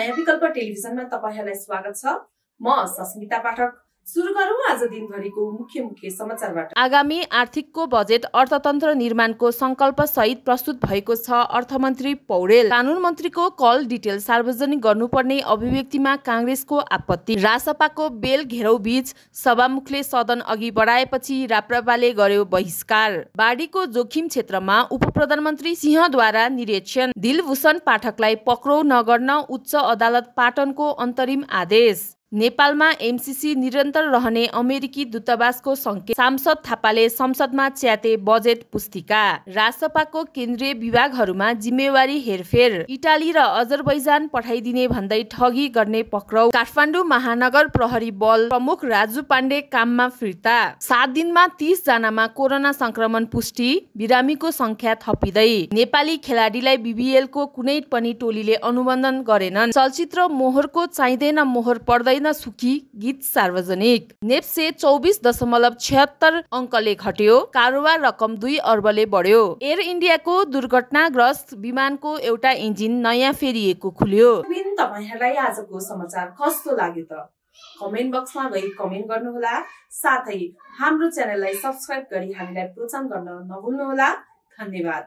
नयाँ विकल्प टेलिभिजनमा तपाईहरुलाई स्वागत छ। म सस्मिता पाठक। सुरु गरौँ आज दिनभरिको मुख्य समाचारबाट। आगामी आर्थिकको बजेट अर्थतन्त्र निर्माणको संकल्प सहित प्रस्तुत भएको छ। अर्थमन्त्री पौडेल। कानून मन्त्रीको कल डिटेल सार्वजनिक गर्नुपर्ने अभिव्यक्तिमा कांग्रेसको आपत्ति। रासपाको बेल घेराउ बीच सभामुखले सदन अघि बढाएपछि राप्रपाले गर्यो बहिष्कार। बाढीको जोखिम क्षेत्रमा उपप्रधानमन्त्री सिंहद्वारा निरीक्षण। दिलभूषण पाठकलाई पक्राउ नगर्न उच्च अदालत पाटनको अन्तरिम आदेश। नेपालमा एमसीसी निरन्तर रहने अमेरिकी दूतावासको संकेत। सांसद थापाले संसदमा च्याते बजेट पुस्तिका। रासपाको केन्द्रीय विभागहरूमा जिम्मेवारी हेरफेर। इटाली र अजरबैजान पठाइदिने भन्दै ठगी गर्ने पक्राउ। काठमाडौँ महानगर प्रहरी बल प्रमुख राजु पाण्डे काममा फिर्ता। 7 दिनमा 30 जनामा कोरोना संक्रमण पुष्टि। बिरामीको संख्या थपिँदै। नेपाली खेलाडीलाई बीबीएलको कुनै पनि टोलीले अनुबन्धन गरेनन्। चलचित्र मोहरको चाहिँदैन मोहर पर्दै सुखी गीत सार्वजनिक। नेप्से 24.76 अङ्कले घट्यो। कारोबार रकम 2 अर्बले बढ्यो। एयर इन्डियाको दुर्घटनाग्रस्त विमानको एउटा इन्जिन नयाँ फेरिएको खुल्यो। तपाईहरुलाई आजको समाचार कस्तो लाग्यो त कमेन्ट बक्समा गई कमेन्ट गर्नुहोला। साथै हाम्रो च्यानललाई सब्स्क्राइब गरी हामीलाई प्रोत्साहन गर्न नभुल्नुहोला। धन्यवाद।